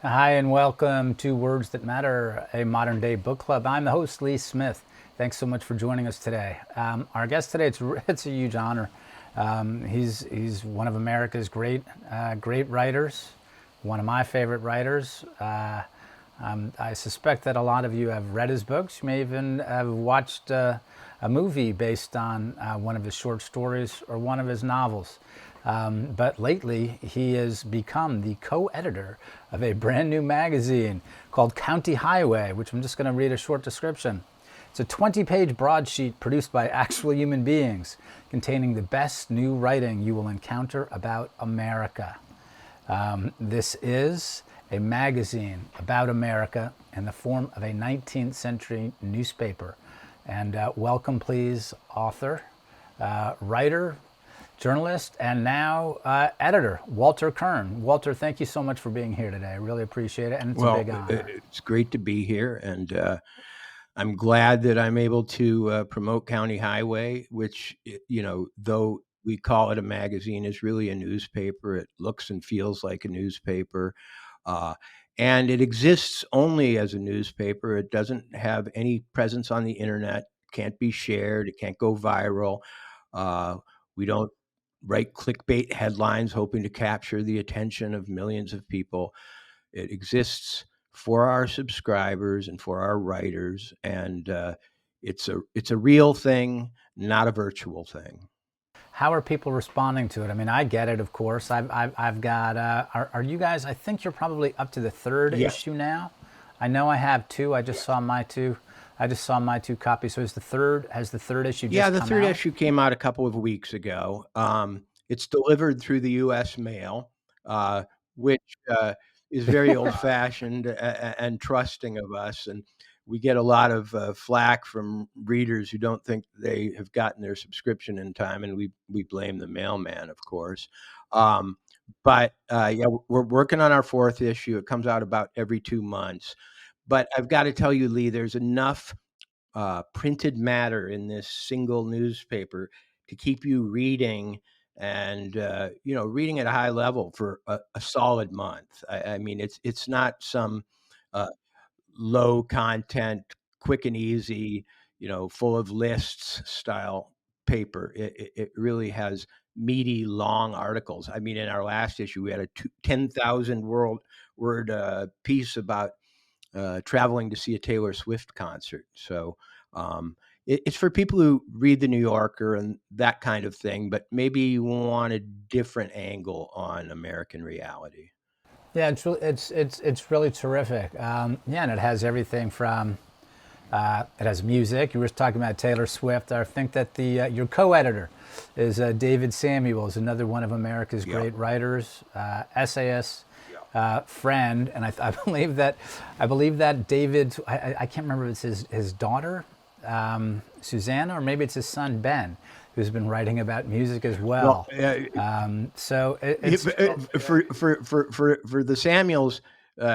Hi, and welcome to Words That Matter, a modern day book club. I'm the host, Lee Smith. Thanks so much for joining us today. Our guest today, it's a huge honor. He's one of America's great writers, one of my favorite writers. I suspect that a lot of you have read his books. You may even have watched a movie based on one of his short stories or one of his novels. But lately, he has become the co-editor of a brand new magazine called County Highway, which I'm just going to read a short description. It's a 20-page broadsheet produced by actual human beings, containing the best new writing you will encounter about America. This is a magazine about America in the form of a 19th century newspaper. And welcome, please, author, writer, journalist, and now editor, Walter Kirn. Walter, thank you so much for being here today. I really appreciate it, and it's a big honor. It's great to be here, and I'm glad that I'm able to promote County Highway, which, though we call it a magazine, is really a newspaper. It looks and feels like a newspaper. Uh, and it exists only as a newspaper. It doesn't have any presence on the internet, can't be shared, it can't go viral. We don't write clickbait headlines hoping to capture the attention of millions of people. It exists for our subscribers and for our writers, and it's a real thing, not a virtual thing. How are people responding to it? I mean, I get it, of course. I've got. Are you guys? I think you're probably up to the third Yeah, issue now. I know I have two. I just saw my two. I just saw my two copies. So is the third? Has the third issue yeah. just The come third out? issue came out a couple of weeks ago. It's delivered through the U.S. mail, which is very old-fashioned and trusting of us, and we get a lot of flack from readers who don't think they have gotten their subscription in time, and we blame the mailman, of course. Um, but yeah, we're working on our fourth issue. It comes out about every 2 months. But I've got to tell you, Lee, there's enough printed matter in this single newspaper to keep you reading and reading at a high level for a solid month. I mean, it's not some uh, low content, quick and easy, full of lists style paper. It really has meaty, long articles. I mean, in our last issue, we had a 10,000 word piece about traveling to see a Taylor Swift concert. So it's for people who read the New Yorker and that kind of thing, but maybe want a different angle on American reality. Yeah, it's really terrific. Yeah, and it has everything from it has music. You were talking about Taylor Swift. I think that the your co-editor is David Samuels, another one of America's Yeah. great writers, essayist, Yeah. friend, and I believe that David. I can't remember if it's his daughter, Susanna, or maybe it's his son Ben, who's been writing about music as Well, well. So if, for the Samuels,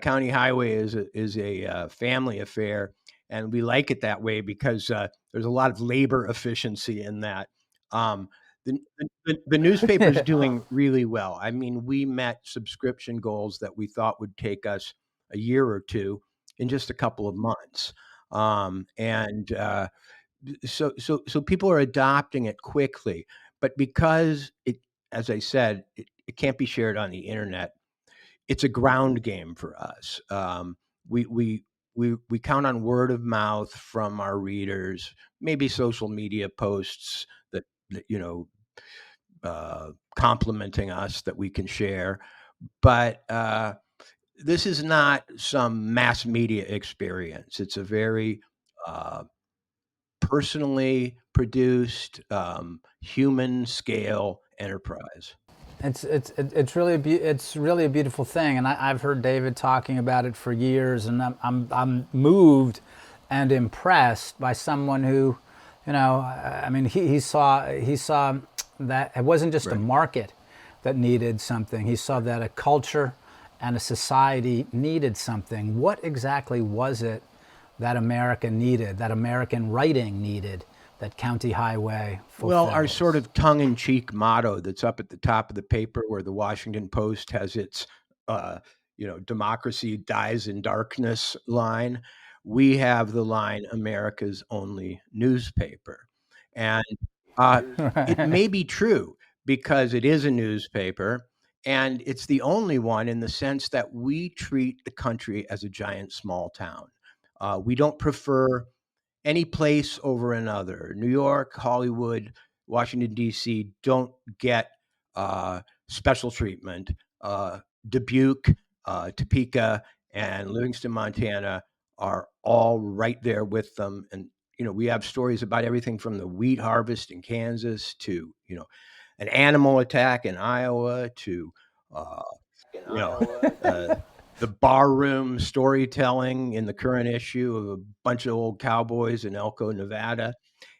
County Highway is a family affair, and we like it that way because there's a lot of labor efficiency in that. Um, the newspaper is doing really well. I mean, we met subscription goals that we thought would take us a year or two in just a couple of months, and so people are adopting it quickly. But because it, as I said, it can't be shared on the internet, it's a ground game for us. We we we count on word of mouth from our readers, maybe social media posts that complimenting us that we can share. But this is not some mass media experience. It's a very uh, personally produced, human scale enterprise. It's really a beautiful thing, and I've heard David talking about it for years, and I'm moved and impressed by someone who, I mean, he saw that it wasn't just a Right. market that needed something. He saw that a culture and a society needed something. What exactly was it that America needed, that American writing needed, that County Highway Well, our sort fulfills? of tongue-in-cheek motto that's up at the top of the paper, where the Washington Post has its uh, democracy dies in darkness line. We have the line America's only newspaper. And it may be true because it is a newspaper, and it's the only one in the sense that we treat the country as a giant small town. We don't prefer any place over another. New York, Hollywood, Washington, D.C. don't get special treatment. Dubuque, Topeka, and Livingston, Montana are all right there with them. And, we have stories about everything from the wheat harvest in Kansas to, an animal attack in Iowa to, uh, you know, uh, the barroom storytelling in the current issue of a bunch of old cowboys in Elko, Nevada.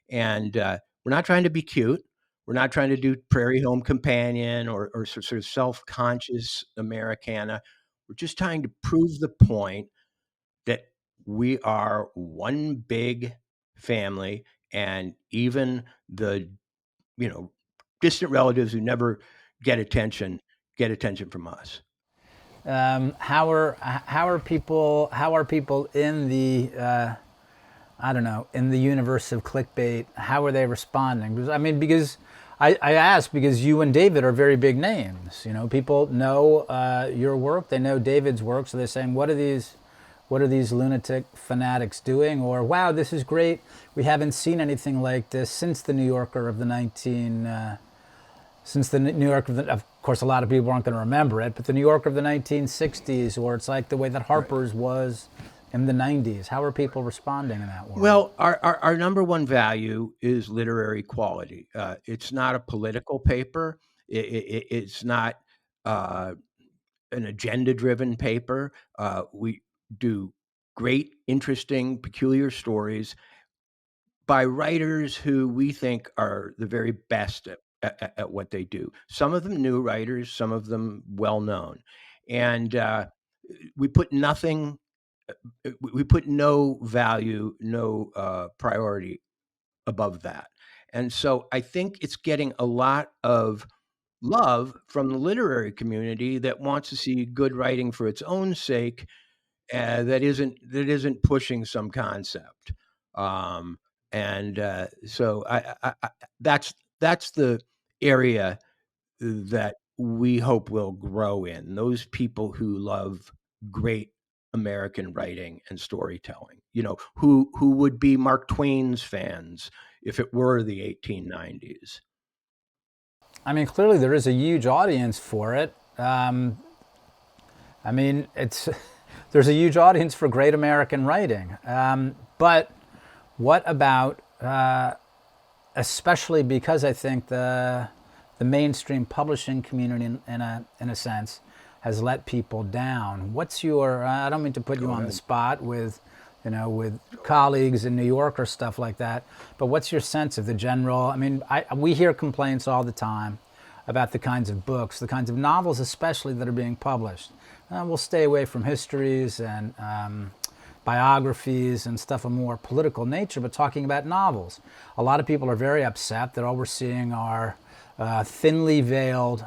And we're not trying to be cute. We're not trying to do Prairie Home Companion or sort of self-conscious Americana. We're just trying to prove the point that we are one big family, and even the you know distant relatives who never get attention from us. How are people in the I don't know, in the universe of clickbait? How are they responding? Because I ask because you and David are very big names. People know your work, they know David's work, so they're saying, what are these lunatic fanatics doing? Or, wow, this is great. We haven't seen anything like this since the New Yorker of the 19. Since the New York, of course, a lot of people aren't going to remember it, but the New York of the 1960s, or it's like the way that Harper's was in the 90s. How are people responding in that world? Well, our number one value is literary quality. It's not a political paper. It's not an agenda-driven paper. We do great, interesting, peculiar stories by writers who we think are the very best at what they do. Some of them new writers, some of them well-known. And we put nothing, we put no value, no priority above that. And so I think it's getting a lot of love from the literary community that wants to see good writing for its own sake, that isn't pushing some concept. Um, and so that's the area that we hope will grow in. Those people who love great American writing and storytelling, who would be Mark Twain's fans if it were the 1890s. Clearly there is a huge audience for it. It's there's a huge audience for great American writing. But what about, especially because I think the mainstream publishing community, in a sense, has let people down. What's your? I don't mean to put you on the spot with colleagues in New York or stuff like that, but what's your sense of the general? We hear complaints all the time about the kinds of books, the kinds of novels especially that are being published. We'll stay away from histories and biographies and stuff of more political nature, but talking about novels. A lot of people are very upset that all we're seeing are thinly veiled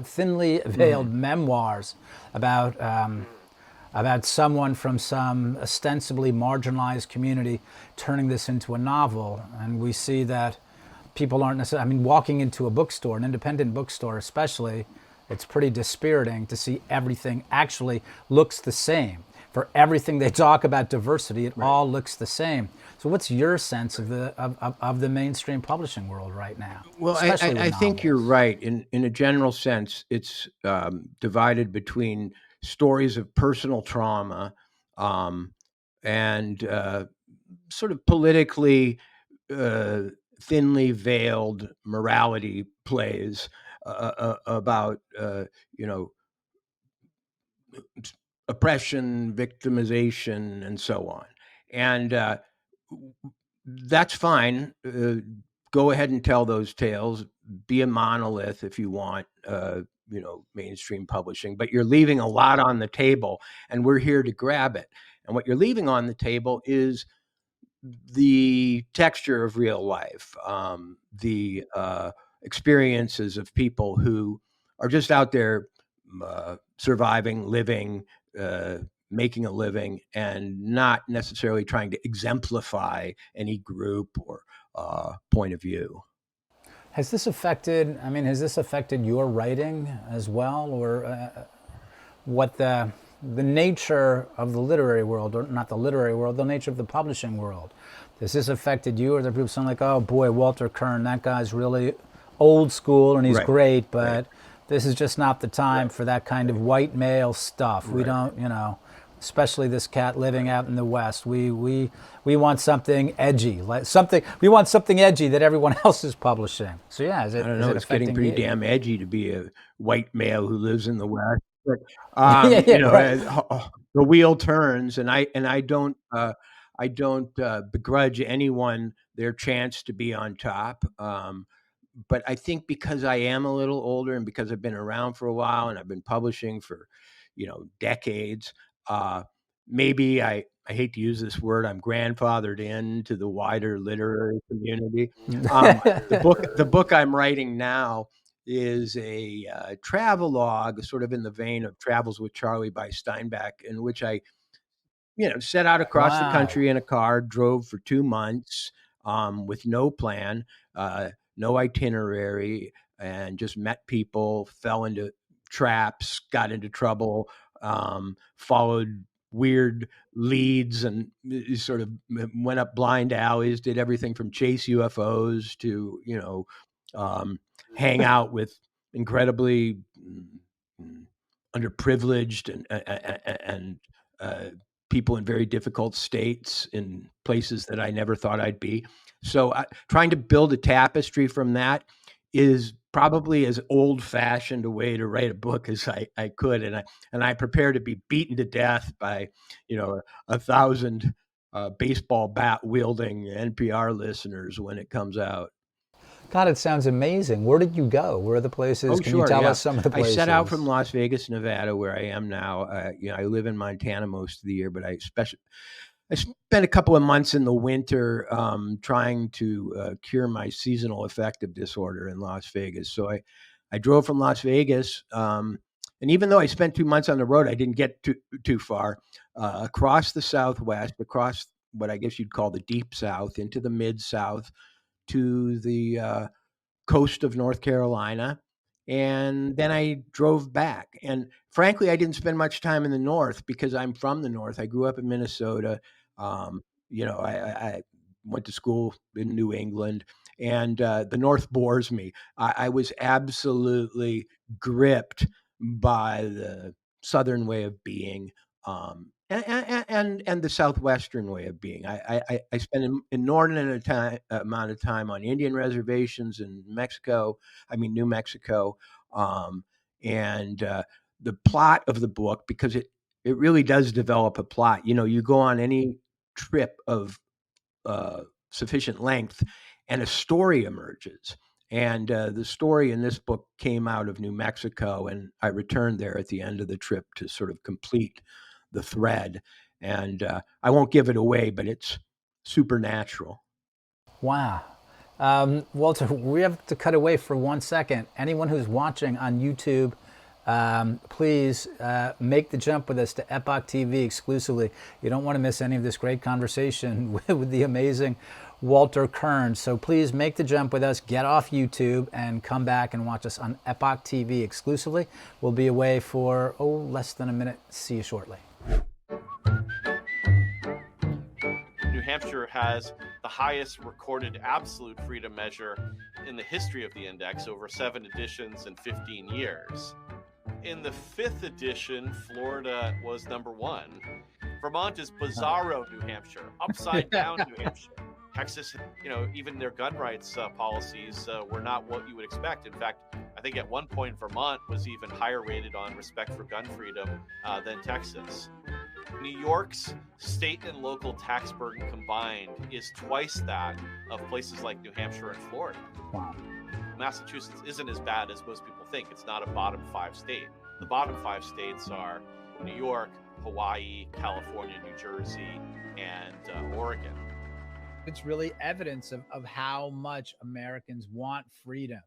thinly veiled memoirs about someone from some ostensibly marginalized community turning this into a novel. And we see that people aren't necessarily, walking into a bookstore, an independent bookstore especially, it's pretty dispiriting to see everything actually looks the same. For everything they talk about diversity, it all looks the same. So what's your sense of the mainstream publishing world right now? Well, I think you're right. In a general sense, it's divided between stories of personal trauma and sort of politically thinly veiled morality plays about oppression, victimization, and so on. And that's fine. Go ahead and tell those tales. Be a monolith if you want, mainstream publishing. But you're leaving a lot on the table, and we're here to grab it. And what you're leaving on the table is the texture of real life, the experiences of people who are just out there surviving, living, making a living, and not necessarily trying to exemplify any group or point of view. Has this affected, I mean, has this affected your writing as well, or what the nature of the literary world, or not the literary world, the nature of the publishing world? Has this affected you, or are there people saying like, oh boy, Walter Kirn, that guy's really old school and he's Right. great, but Right. this is just not the time for that kind of white male stuff. We Right. don't, especially this cat living out in the West. We want something edgy, like something. We want something edgy that everyone else is publishing. So yeah, I don't is know. it It's getting affecting pretty you? damn edgy to be a white male who lives in the West. But Yeah, yeah, right. the wheel turns, and I don't begrudge anyone their chance to be on top. But I think because I am a little older and because I've been around for a while and I've been publishing for, decades, uh, maybe I hate to use this word, I'm grandfathered into the wider literary community. The book I'm writing now is a travelogue, sort of in the vein of Travels with Charlie by Steinbeck, in which I set out across the Wow. country in a car, drove for 2 months, with no plan, no itinerary, and just met people, fell into traps, got into trouble, followed weird leads, and sort of went up blind alleys, did everything from chase UFOs to, um, hang out with incredibly underprivileged and uh, people in very difficult states in places that I never thought I'd be. So trying to build a tapestry from that is probably as old-fashioned a way to write a book as I could, and I prepare to be beaten to death by 1,000 baseball bat wielding NPR listeners when it comes out. God, it sounds amazing. Where did you go? Where are the places? Oh, Can you sure, tell yeah. us some of the I set out from places? Las Vegas, Nevada, where I am now. I live in Montana most of the year, but I spent a couple of months in the winter trying to cure my seasonal affective disorder in Las Vegas. So I drove from Las Vegas, and even though I spent 2 months on the road, I didn't get too far across the Southwest, across what I guess you'd call the Deep South, into the Mid South, to the coast of North Carolina. And then I drove back. And frankly, I didn't spend much time in the North because I'm from the North. I grew up in Minnesota. Um, I went to school in New England, and the North bores me. I was absolutely gripped by the Southern way of being. And the southwestern way of being. I spent an inordinate amount of time on Indian reservations in Mexico. I mean New Mexico, um, and the plot of the book, because it really does develop a plot. You go on any trip of sufficient length, and a story emerges. And the story in this book came out of New Mexico, and I returned there at the end of the trip to sort of complete the thread. And I won't give it away, but it's supernatural. Wow. Walter, we have to cut away for 1 second. Anyone who's watching on YouTube, please make the jump with us to Epoch TV exclusively. You don't want to miss any of this great conversation with the amazing Walter Kirn. So please make the jump with us, get off YouTube, and come back and watch us on Epoch TV exclusively. We'll be away for, less than a minute. See you shortly. New Hampshire has the highest recorded absolute freedom measure in the history of the index, over 7 editions in 15 years. In the 5th edition, Florida was number 1. Vermont is bizarro New Hampshire, upside down New Hampshire. Texas, even their gun rights policies were not what you would expect. In fact, I think at one point Vermont was even higher rated on respect for gun freedom than Texas. New York's state and local tax burden combined is twice that of places like New Hampshire and Florida. Wow. Massachusetts isn't as bad as most people think. It's not a bottom 5 state. The bottom 5 states are New York, Hawaii, California, New Jersey, and Oregon. It's really evidence of how much Americans want freedom.